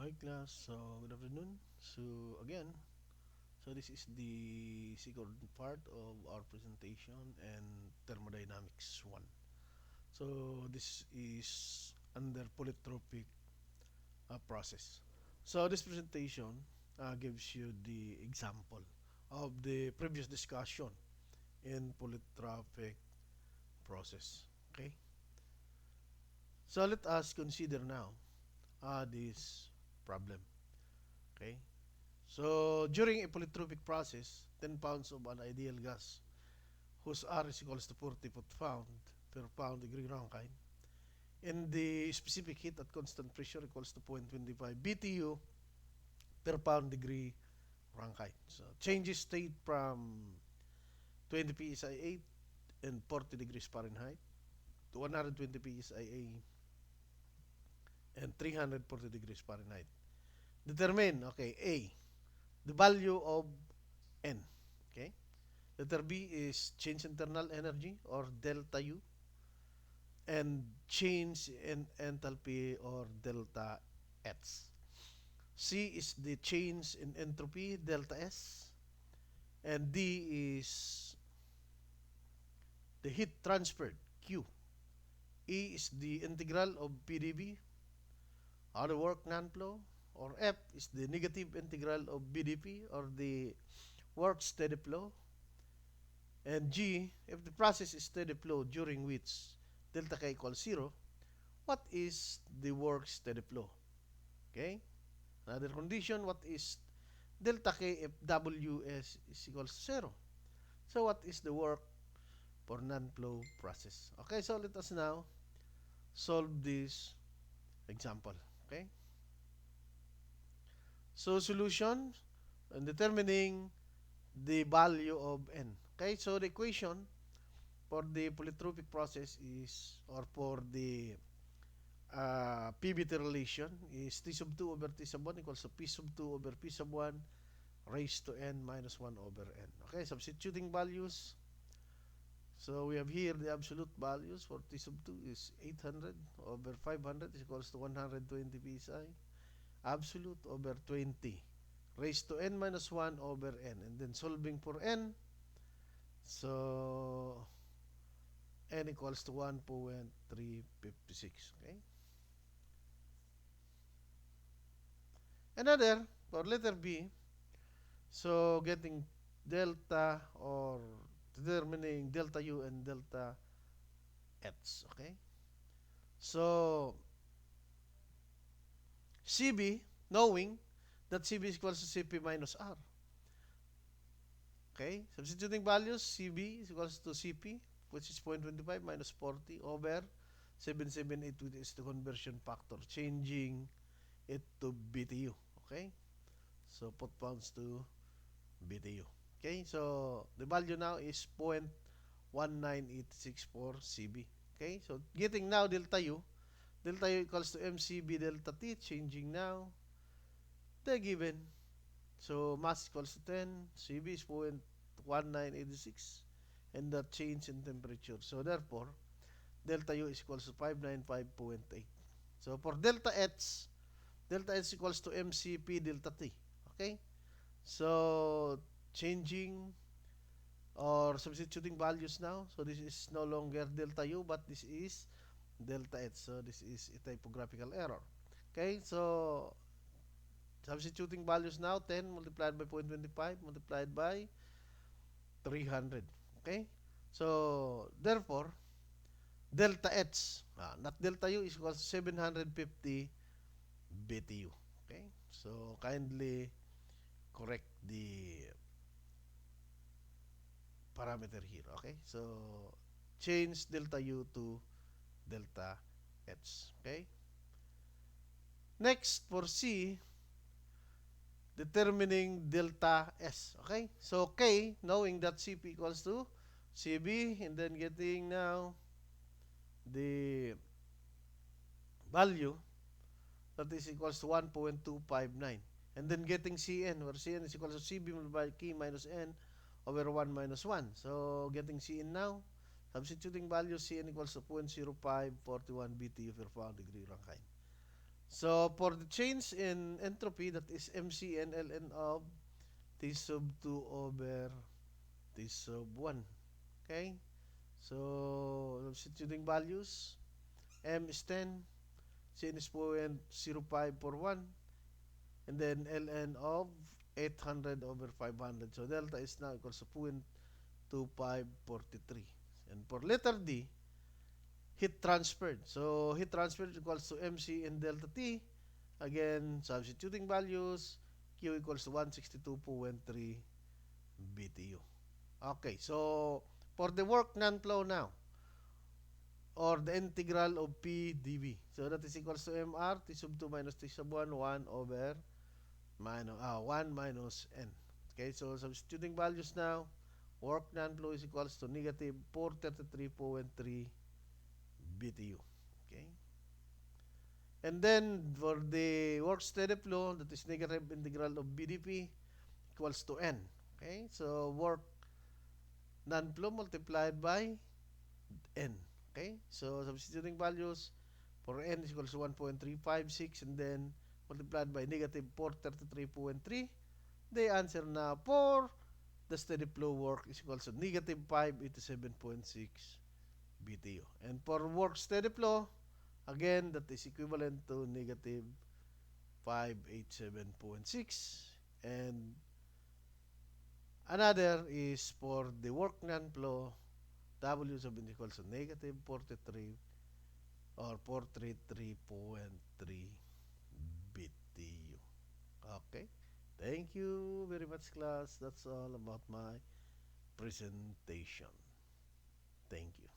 Hi class, so good afternoon. So this is the second part of our presentation and thermodynamics 1. So this is under polytropic process. So this presentation gives you the example of the previous discussion in polytropic process. Okay, so let us consider now this problem. Okay, so during a polytropic process, 10 pounds of an ideal gas whose R is equals to 40 foot-pound per pound degree Rankine and the specific heat at constant pressure equals to 0.25 BTU per pound degree Rankine. So changes state from 20 psi and 40 degrees Fahrenheit to 120 psi and 340 degrees Fahrenheit. Determine, okay, A, the value of N. Okay? Letter B is change internal energy or delta U and change in enthalpy or delta H. C is the change in entropy delta S and D is the heat transferred Q. E is the integral of PdV, other work non-flow, or F is the negative integral of BDP or the work steady flow. And G, if the process is steady flow during which delta K equals 0, what is the work steady flow? Okay? Another condition, what is delta K if Ws is equals to 0? So what is the work for non-flow process? Okay, so let us now solve this example. Okay? So solution and determining the value of N. Okay, so the equation for the polytropic process is, or for the PBT relation is T sub 2 over T sub 1 equals to P sub 2 over P sub 1 raised to N minus 1 over N. Okay, substituting values. So we have here the absolute values for T sub 2 is 800 over 500 is equals to 120 psi. Absolute over 20 raised to N minus 1 over N. And then solving for N. So N equals to 1.356. Okay. Another for letter B. So getting delta or determining delta U and delta H. Okay. So CB, knowing that CB is equals to CP minus R. Okay. Substituting values, CB is equals to CP, which is 0.25 minus 40 over 778, which is the conversion factor, changing it to BTU. Okay. So put pounds to BTU. Okay, so the value now is 0.1986 for CB. Okay, so getting now delta U. Delta U equals to MCB delta T, changing now the given. So mass equals to 10, CB is 0.1986, and the change in temperature. So therefore, delta U is equals to 595.8. So for delta H equals to MCP delta T. Okay, so changing or substituting values now. So this is no longer delta U, but this is delta H. So this is a typographical error. Okay, so substituting values now, 10 multiplied by 0.25 multiplied by 300. Okay, so therefore, delta H, not delta U, is equal to 750 BTU. Okay, so kindly correct the parameter here. Okay, so change delta U to delta H. Okay, next for C, determining delta S. Okay, so K, knowing that CP equals to CB, and then getting now the value that is equals to 1.259, and then getting Cn, where Cn is equals to CB multiplied by K minus N over 1 minus 1. So getting Cn now, substituting value, Cn equals to 0.0541 BTU per pound degree Rankine. So for the change in entropy, that is MC and ln of T sub 2 over T sub 1. Okay? So, substituting values, M is 10, Cn is 0.0541, and then ln of 800 over 500. So, delta is now equals to 0.2543. And for letter D, heat transferred. So, heat transferred equals to MC and delta T. Again, substituting values, Q equals to 162.3 BTU. Okay, so for the work non-flow now, or the integral of P dV. So that is equals to MR T sub 2 minus T sub 1, 1 over 1 minus N. Okay, so substituting values now, work non-flow is equals to negative 433.3 BTU. Okay. And then for the work steady flow, that is negative integral of BDP equals to N. Okay, so work non-flow multiplied by N. Okay, so substituting values for N is equals to 1.356 and then multiplied by negative 433.3. The answer now for the steady flow work is equals to negative 587.6 BTU. And for work steady flow, again, that is equivalent to negative 587.6. And another is for the work non-flow, W sub n equals to negative 43 or 433.3 BTU. Okay. Thank you very much, class. That's all about my presentation. Thank you.